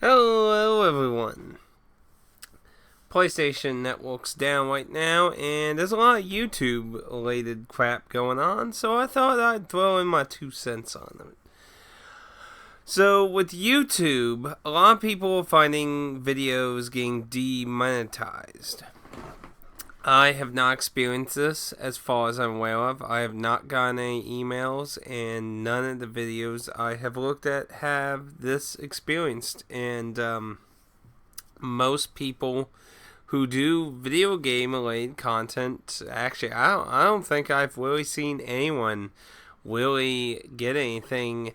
Hello, everyone. PlayStation Network's down right now, and there's a lot of YouTube-related crap going on, so I thought I'd throw in my 2 cents on it. So, with YouTube, a lot of people are finding videos getting demonetized. I have not experienced this as far as I'm aware of. I have not gotten any emails, and none of the videos I have looked at have this experienced. And most people who do video game related content, actually, I don't think I've really seen anyone really get anything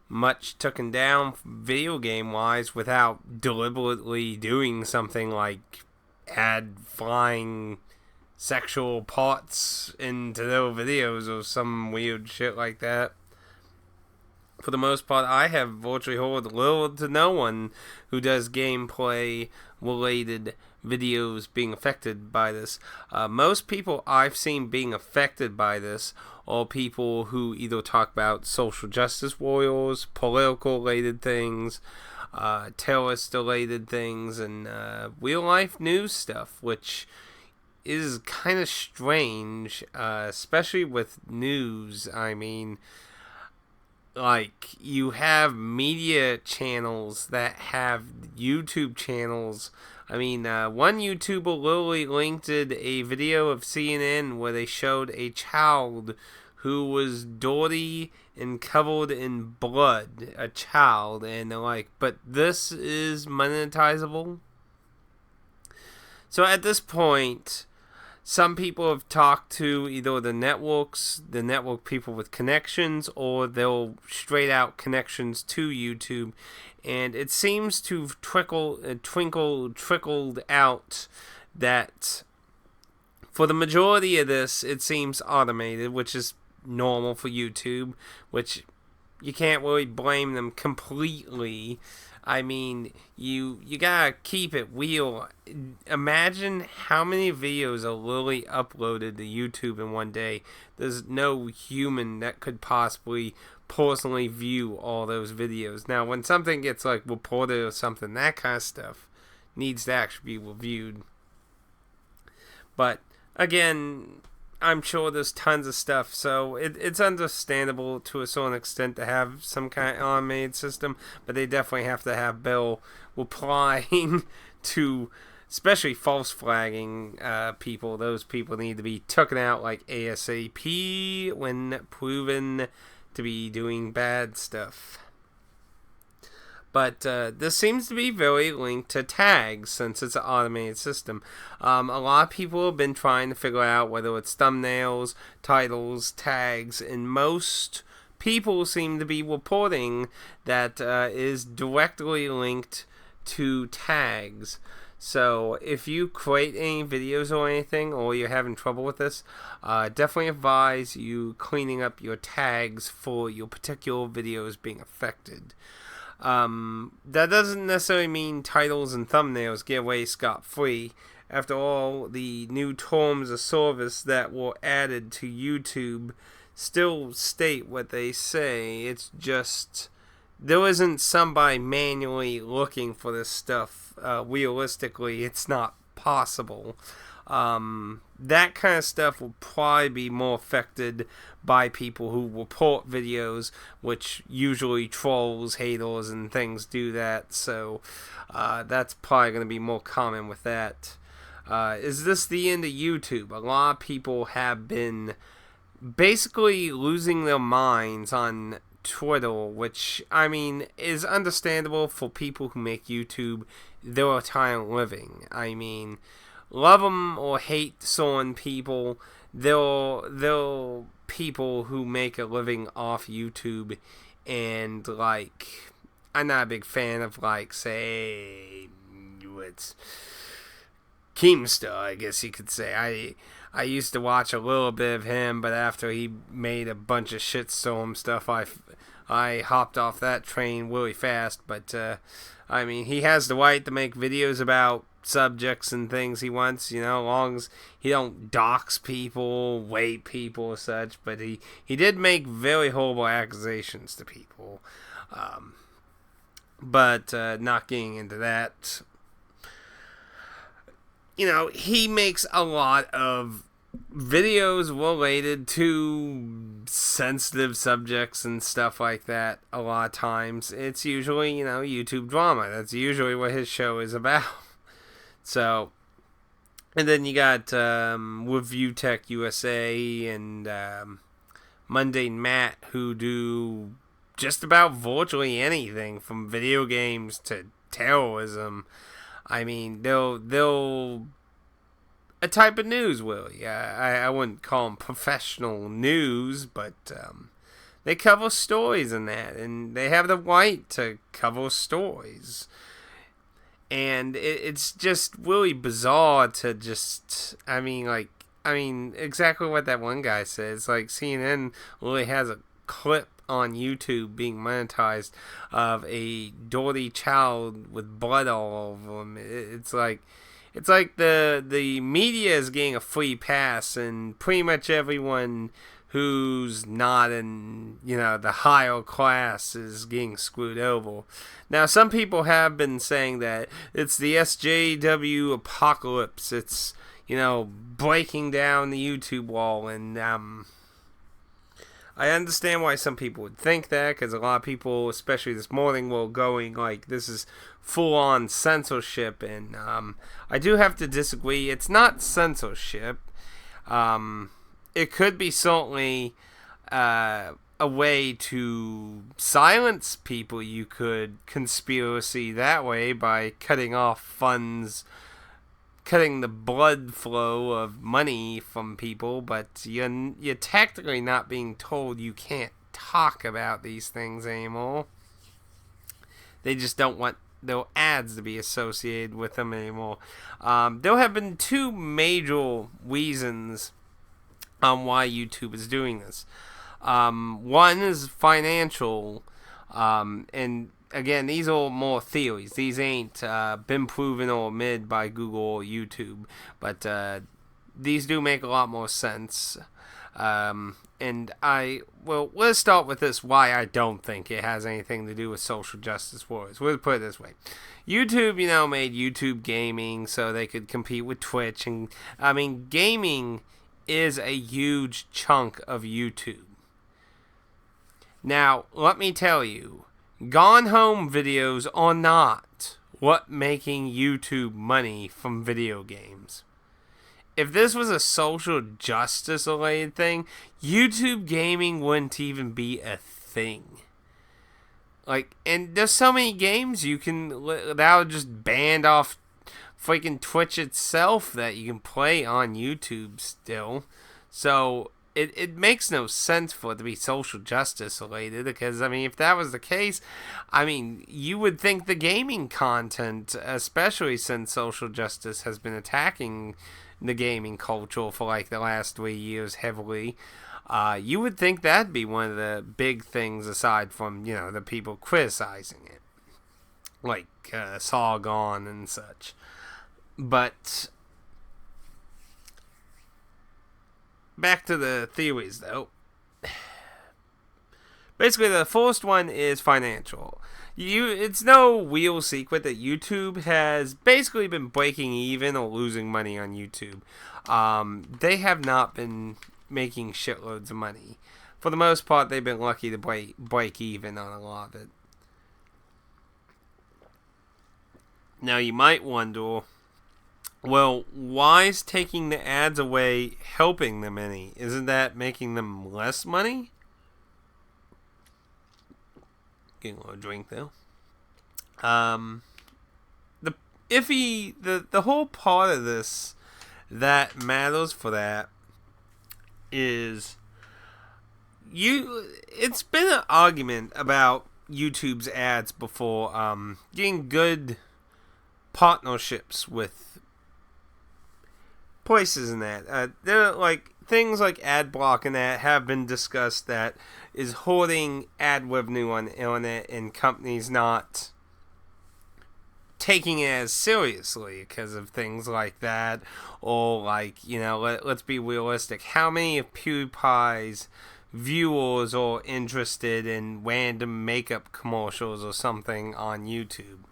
much taken down video game wise without deliberately doing something like add flying sexual parts into their videos or some weird shit like that. For the most part, I have virtually heard little to no one who does gameplay related videos being affected by this. Most people I've seen being affected by this are people who either talk about social justice warriors, political related things, terrorist related things, and real life news stuff, which is kind of strange, especially with news. I mean, like, you have media channels that have YouTube channels. I mean, one YouTuber literally linked a video of CNN where they showed a child who was dirty and covered in blood. A child. And they're like, but this is monetizable? So at this point, some people have talked to either the network people with connections, or they'll straight out connections to YouTube, and it seems to have trickled out that for the majority of this, it seems automated, which is normal for YouTube, which you can't really blame them completely. I mean, you gotta keep it real. Imagine how many videos are literally uploaded to YouTube in one day. There's no human that could possibly personally view all those videos. Now, when something gets like reported or something, that kind of stuff needs to actually be reviewed. But again, I'm sure there's tons of stuff, so it's understandable to a certain extent to have some kind of automated system, but they definitely have to have Bill replying to, especially false flagging people. Those people need to be taken out like ASAP when proven to be doing bad stuff. But this seems to be very linked to tags since it's an automated system. A lot of people have been trying to figure out whether it's thumbnails, titles, tags, and most people seem to be reporting that is directly linked to tags. So if you create any videos or anything, or you're having trouble with this, definitely advise you cleaning up your tags for your particular videos being affected. That doesn't necessarily mean titles and thumbnails get away scot-free. After all, the new terms of service that were added to YouTube still state what they say. It's just there isn't somebody manually looking for this stuff. Realistically, it's not possible. That kind of stuff will probably be more affected by people who report videos, which usually trolls, haters, and things do that. So that's probably going to be more common with that. Is this the end of YouTube? A lot of people have been basically losing their minds on Twitter, which, I mean, is understandable for people who make YouTube their entire living. I mean, love them or hate certain people, they're people who make a living off YouTube, and, like, I'm not a big fan of, like, say, it's Keemstar, I guess you could say. I used to watch a little bit of him, but after he made a bunch of shitstorm stuff, I hopped off that train really fast. But I mean, he has the right to make videos about subjects and things he wants, as long as he don't dox people, rape people or such. But he did make very horrible accusations to people. But not getting into that. He makes a lot of videos related to sensitive subjects and stuff like that. A lot of times it's usually, YouTube drama. That's usually what his show is about. So, and then you got Review Tech USA and Mundane Matt, who do just about virtually anything from video games to terrorism. I mean, they'll a type of news, Willie. I wouldn't call them professional news, but they cover stories in that, and they have the right to cover stories. And it's just really bizarre to just, exactly what that one guy says. Like, CNN really has a clip on YouTube being monetized of a dirty child with blood all over him. It's like the media is getting a free pass, and pretty much everyone who's not in, the higher class is getting screwed over. Now, some people have been saying that it's the SJW apocalypse. It's, breaking down the YouTube wall, and I understand why some people would think that, because a lot of people, especially this morning, were going like, this is full-on censorship, and I do have to disagree. It's not censorship. It could be certainly a way to silence people. You could conspiracy that way by cutting off funds, cutting the blood flow of money from people, but you're technically not being told you can't talk about these things anymore. They just don't want their ads to be associated with them anymore. There have been two major reasons on why YouTube is doing this. One is financial, and again, these are more theories. These ain't been proven or admitted by Google or YouTube, but these do make a lot more sense. And let's start with this, why I don't think it has anything to do with social justice wars. We'll put it this way. YouTube, made YouTube gaming so they could compete with Twitch. And, gaming is a huge chunk of YouTube. Now, let me tell you, Gone Home videos are not what making YouTube money from video games. If this was a social justice related thing, YouTube gaming wouldn't even be a thing. And there's so many games that would just banned off freaking Twitch itself that you can play on YouTube still. So it makes no sense for it to be social justice related, because, if that was the case, you would think the gaming content, especially since social justice has been attacking the gaming culture for the last 3 years heavily, you would think that'd be one of the big things aside from, the people criticizing it, like Sargon and such. But back to the theories, though. Basically, the first one is financial. It's no real secret that YouTube has basically been breaking even or losing money on YouTube. They have not been making shitloads of money. For the most part, they've been lucky to break even on a lot of it. Now, you might wonder, well, why is taking the ads away helping them any? Isn't that making them less money? Getting a little drink though. The whole part of this that matters for that is it's been an argument about YouTube's ads before, getting good partnerships with places in that. There are things like ad block and that have been discussed that is hoarding ad revenue on the internet, and companies not taking it as seriously because of things like that. Or let's be realistic. How many of PewDiePie's viewers are interested in random makeup commercials or something on YouTube.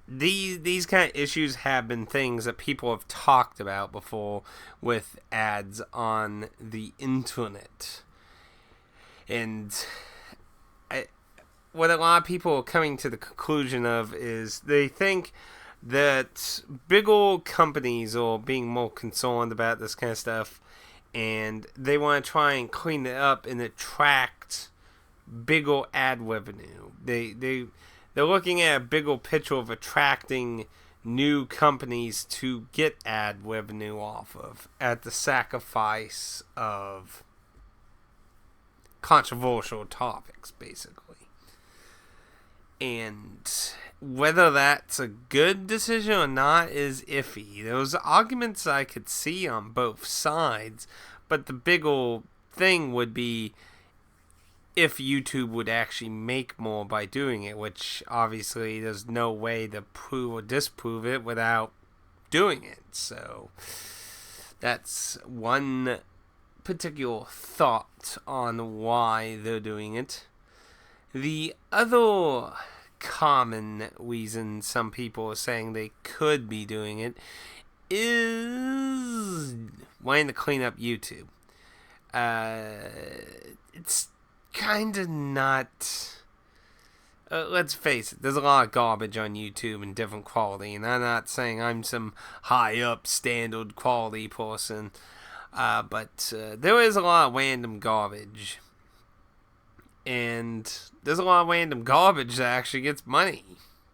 These kind of issues have been things that people have talked about before with ads on the internet. And what a lot of people are coming to the conclusion of is they think that big old companies are being more concerned about this kind of stuff, and they want to try and clean it up and attract bigger ad revenue. They're looking at a bigger picture of attracting new companies to get ad revenue off of at the sacrifice of controversial topics, basically. And whether that's a good decision or not is iffy. There was arguments I could see on both sides, but the bigger thing would be if YouTube would actually make more by doing it, which obviously there's no way to prove or disprove it without doing it. So that's one particular thought on why they're doing it. The other common reason some people are saying they could be doing it is wanting to clean up YouTube. It's kind of not... let's face it, there's a lot of garbage on YouTube in different quality, and I'm not saying I'm some high-up standard quality person, but there is a lot of random garbage. And there's a lot of random garbage that actually gets money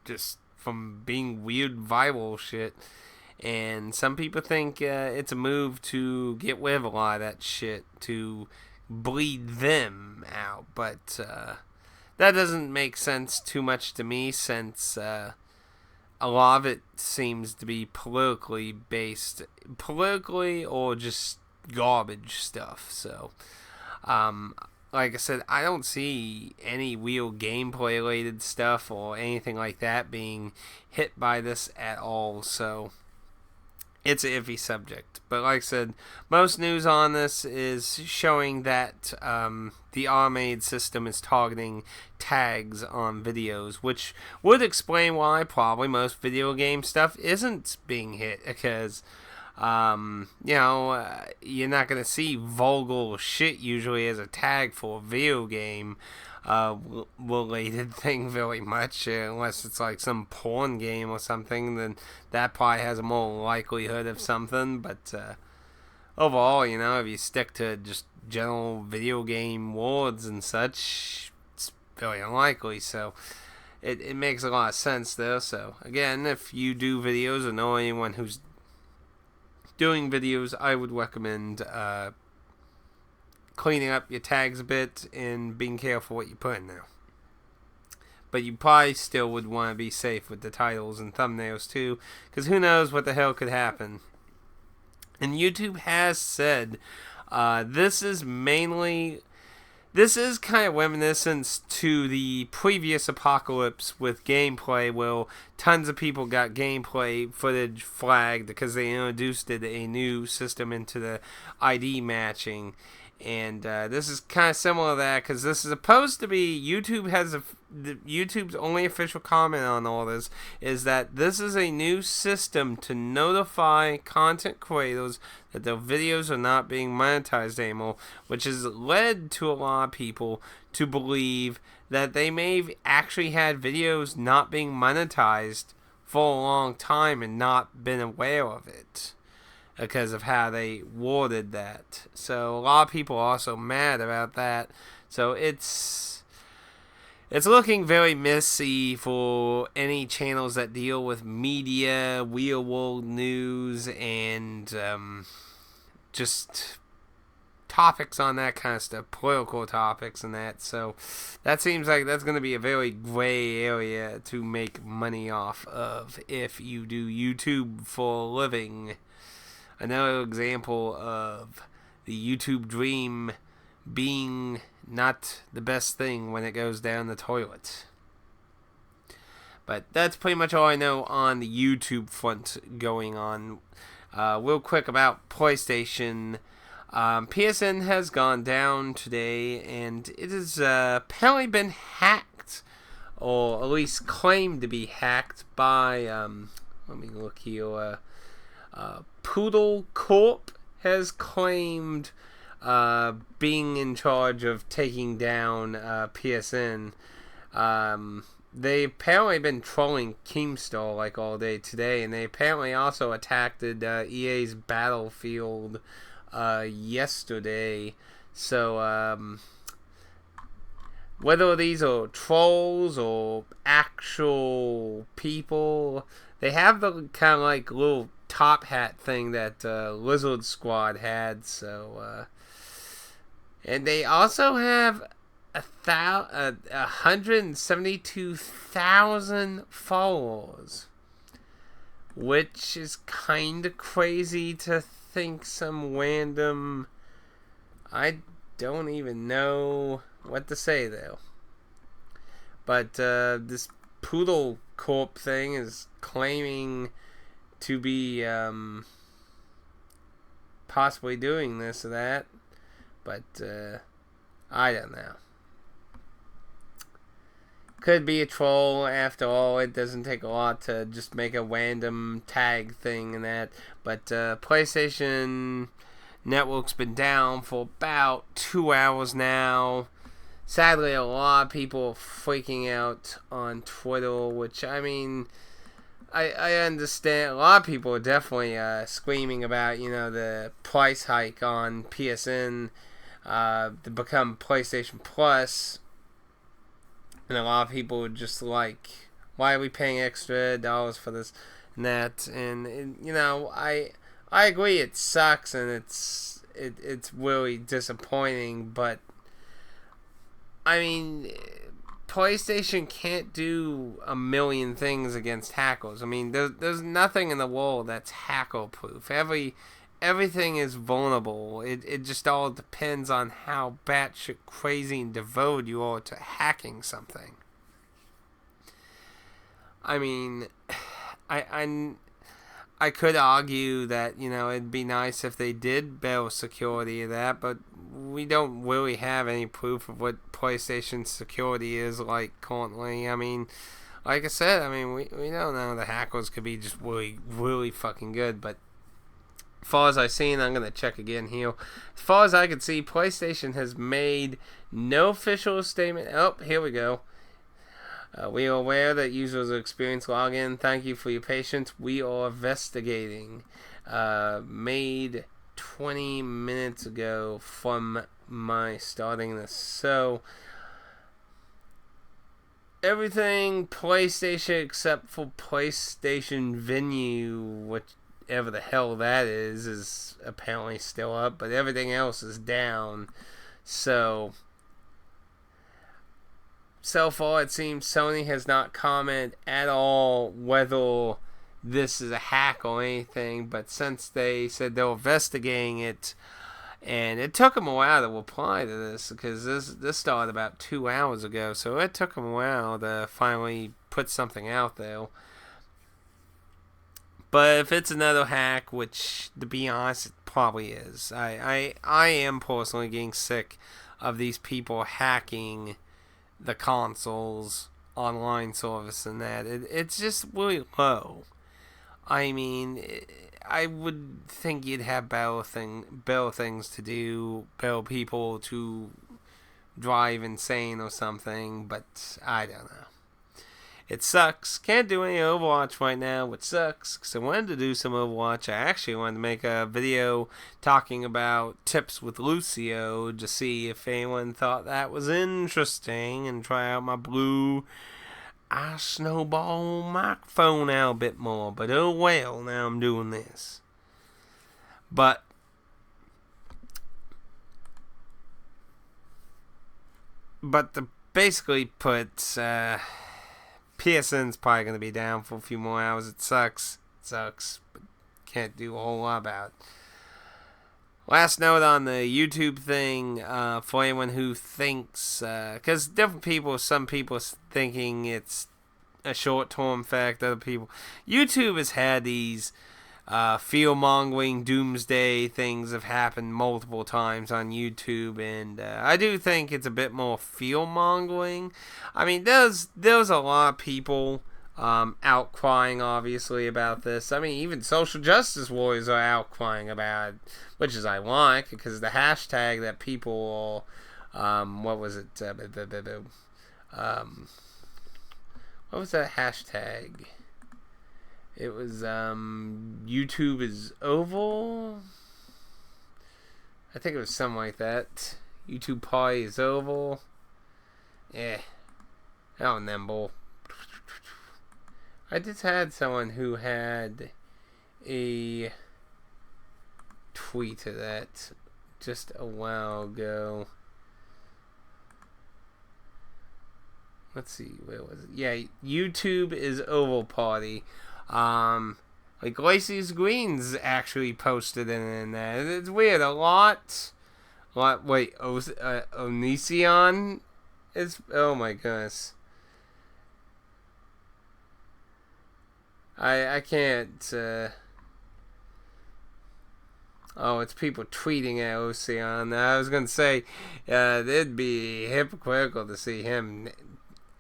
just from being weird viral shit. And some people think it's a move to get rid of a lot of that shit, to bleed them out. But that doesn't make sense too much to me, since a lot of it seems to be politically based. Politically or just garbage stuff. So, like I said, I don't see any real gameplay related stuff or anything like that being hit by this at all, so it's an iffy subject. But like I said, most news on this is showing that the automated system is targeting tags on videos, which would explain why probably most video game stuff isn't being hit, because you're not going to see vulgar shit usually as a tag for a video game related thing very much, unless it's like some porn game or something. Then that probably has a more likelihood of something. But overall, if you stick to just general video game words and such, it's very unlikely. So it makes a lot of sense there. So again, if you do videos or know anyone who's doing videos, I would recommend cleaning up your tags a bit and being careful what you put in there. But you probably still would want to be safe with the titles and thumbnails too, because who knows what the hell could happen. And YouTube has said this is kind of reminiscent to the previous apocalypse with gameplay, where tons of people got gameplay footage flagged because they introduced a new system into the ID matching. And this is kind of similar to that, because this is supposed to be... YouTube's only official comment on all this is that this is a new system to notify content creators that their videos are not being monetized anymore, which has led to a lot of people to believe that they may have actually had videos not being monetized for a long time and not been aware of it, because of how they worded that. So a lot of people are also mad about that. So it's looking very messy for any channels that deal with media, real world news, and just topics on that kind of stuff, political topics and that. So that seems like that's going to be a very gray area to make money off of if you do YouTube for a living. Another example of the YouTube dream being not the best thing when it goes down the toilet. But that's pretty much all I know on the YouTube front going on. Real quick about PlayStation. PSN has gone down today, and it has apparently been hacked, or at least claimed to be hacked by, let me look here, Poodle Corp has claimed being in charge of taking down PSN. They apparently been trolling Keemstar like all day today, and they apparently also attacked EA's Battlefield yesterday. So whether these are trolls or actual people, they have the kind of like little top hat thing that Lizard Squad had. So and they also have 172,000 followers, which is kind of crazy to think some random. I don't even know what to say though. But this Poodle Corp thing is claiming to be possibly doing this or that, but I don't know. Could be a troll. After all, it doesn't take a lot to just make a random tag thing and that. But PlayStation Network's been down for about 2 hours now. Sadly, a lot of people are freaking out on Twitter, which, I mean, I understand. A lot of people are definitely screaming about, the price hike on PSN to become PlayStation Plus. And a lot of people are just like, why are we paying extra dollars for this and that? And I agree, it sucks and it's really disappointing. But I mean, PlayStation can't do a million things against hackers. I mean, there's nothing in the world that's hacker proof. Everything is vulnerable. It just all depends on how batshit crazy and devoted you are to hacking something. I mean, I could argue that, it'd be nice if they did build security of that, but we don't really have any proof of what PlayStation security is like currently. I mean, like I said, we don't know. The hackers could be just really, really fucking good, but as far as I've seen, I'm going to check again here. As far as I can see, PlayStation has made no official statement. Oh, here we go. We are aware that users will experience login. Thank you for your patience. We are investigating. Made 20 minutes ago from my starting this. So, everything PlayStation except for PlayStation Venue, whatever the hell that is apparently still up, but everything else is down. So far it seems Sony has not commented at all whether this is a hack or anything, but since they said they're investigating it, and it took them a while to reply to this, because this started about 2 hours ago, so it took them a while to finally put something out there. But if it's another hack, which, to be honest, it probably is. I am personally getting sick of these people hacking the consoles, online service, and that. It's just really low. I mean, I would think you'd have better things to do, better people to drive insane or something, but I don't know. It sucks. Can't do any Overwatch right now, which sucks, because I wanted to do some Overwatch. I actually wanted to make a video talking about tips with Lucio to see if anyone thought that was interesting, and try out my blue snowball microphone out a bit more. But oh well, now I'm doing this. But to basically put, PSN's probably going to be down for a few more hours. It sucks, but can't do a whole lot about it. Last note on the YouTube thing, for anyone who thinks, because different people, some people thinking it's a short-term effect, other people. YouTube has had these fear-mongering doomsday things have happened multiple times on YouTube, and I do think it's a bit more fear-mongering. I mean, there's a lot of people outcrying, obviously, about this. I mean, even social justice warriors are outcrying about it, which is ironic, because the hashtag that people, what was it? What was that hashtag? It was YouTube is oval. I think it was something like that. YouTube party is oval. Yeah, I don't remember. I just had someone who had a tweet of that just a while ago. Let's see, where was it? Yeah, YouTube is oval party. Like Lacey's Greens actually posted it in there. It's weird. A lot. Wait, Onision is. Oh my goodness. I can't. Oh, it's people tweeting at Ocean. I was gonna say, it'd be hypocritical to see him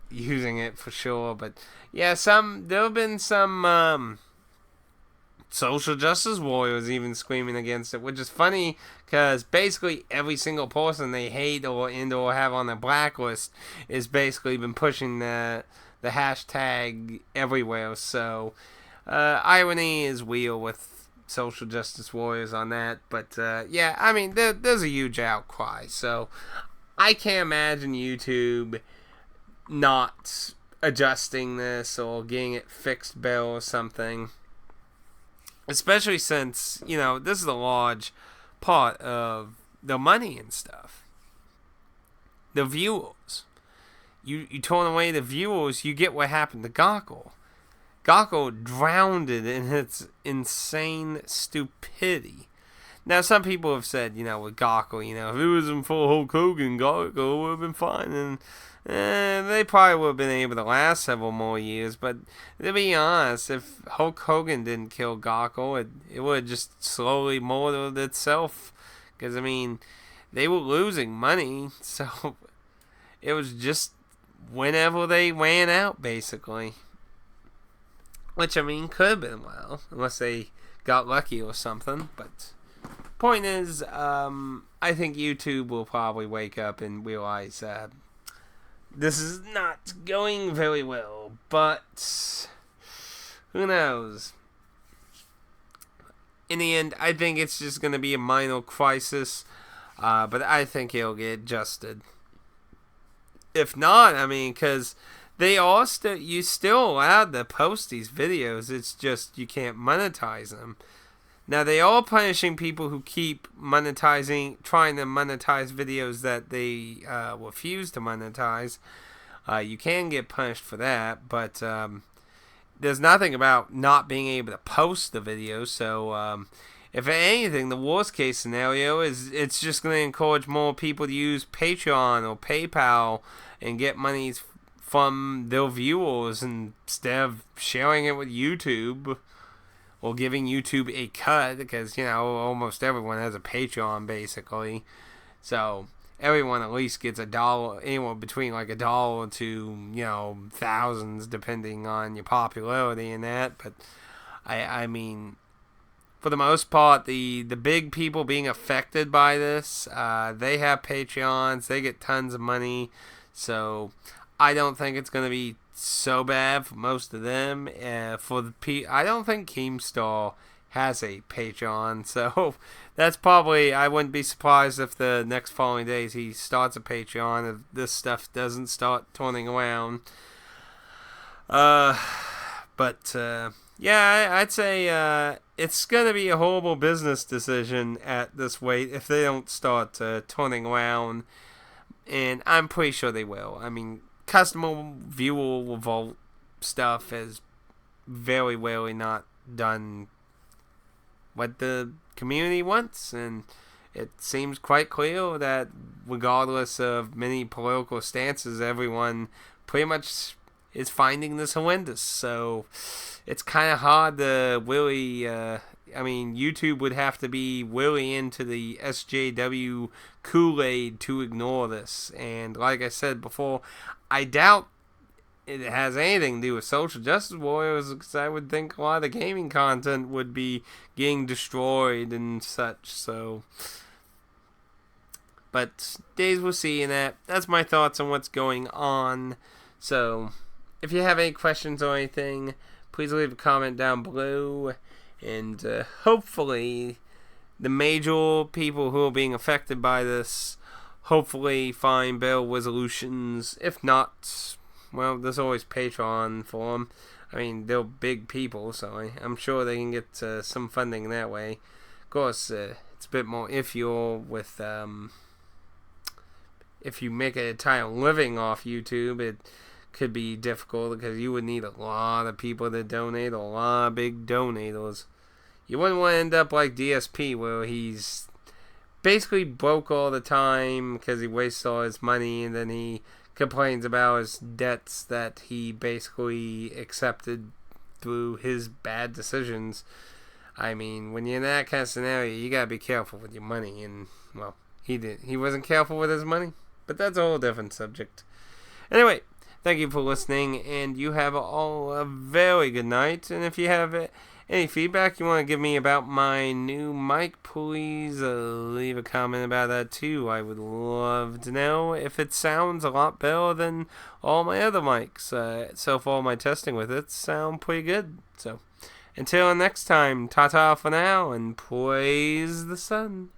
using it for sure, but yeah, there have been some social justice warriors even screaming against it, which is funny because basically every single person they hate or have on the blacklist is basically been pushing the hashtag everywhere. So irony is real with social justice warriors on that, but yeah, I mean there's a huge outcry, so I can't imagine YouTube not adjusting this or getting it fixed better or something. Especially since, this is a large part of the money and stuff. The viewers. You turn away the viewers, you get what happened to Gawker. Gawker drowned it in its insane stupidity. Now, some people have said, with Gawker, if it wasn't for Hulk Hogan, Gawker would have been fine, and they probably would have been able to last several more years, but to be honest, if Hulk Hogan didn't kill Gawker, it would have just slowly mortared itself, because, I mean, they were losing money, so it was just whenever they ran out, basically. Which, I mean, could have been well, unless they got lucky or something, but point is, I think YouTube will probably wake up and realize this is not going very well, but who knows? In the end, I think it's just going to be a minor crisis, but I think it'll get adjusted. If not, I mean, because you still allowed to post these videos, it's just you can't monetize them. Now, they are punishing people who keep trying to monetize videos that they refuse to monetize. You can get punished for that, but there's nothing about not being able to post the video. So, if anything, the worst case scenario is it's just going to encourage more people to use Patreon or PayPal and get monies from their viewers instead of sharing it with YouTube. Or giving YouTube a cut, because, almost everyone has a Patreon, basically. So, everyone at least gets $1, anywhere between like $1 to, thousands, depending on your popularity and that. But, I mean, for the most part, the big people being affected by this, they have Patreons, they get tons of money. So, I don't think it's going to be so bad for most of them. I don't think Keemstar has a Patreon, so that's probably, I wouldn't be surprised if the next following days he starts a Patreon if this stuff doesn't start turning around. But yeah, I'd say it's gonna be a horrible business decision at this rate if they don't start turning around, and I'm pretty sure they will. I mean, customer viewer revolt stuff has very rarely not done what the community wants, and it seems quite clear that regardless of many political stances, everyone pretty much is finding this horrendous. So it's kind of hard to really. YouTube would have to be really into the SJW Kool-Aid to ignore this. And like I said before, I doubt it has anything to do with social justice warriors, because I would think a lot of the gaming content would be getting destroyed and such. So, but days will see in that. That's my thoughts on what's going on. So, if you have any questions or anything, please leave a comment down below. And hopefully, the major people who are being affected by this hopefully find better resolutions. If not, well, there's always Patreon for them. I mean, they're big people, so I'm sure they can get some funding that way. Of course, it's a bit more iffier with if you make an entire living off YouTube. It could be difficult because you would need a lot of people to donate, a lot of big donators. You wouldn't want to end up like DSP, where he's basically broke all the time because he wastes all his money, and then he complains about his debts that he basically accepted through his bad decisions. I mean, when you're in that kind of scenario, you gotta be careful with your money, and, well, he wasn't careful with his money, but that's a whole different subject. Anyway, thank you for listening, and you have all a very good night. And if you have any feedback you want to give me about my new mic, please leave a comment about that too. I would love to know if it sounds a lot better than all my other mics. So far, my testing with it sound pretty good. So, until next time, ta-ta for now, and praise the sun.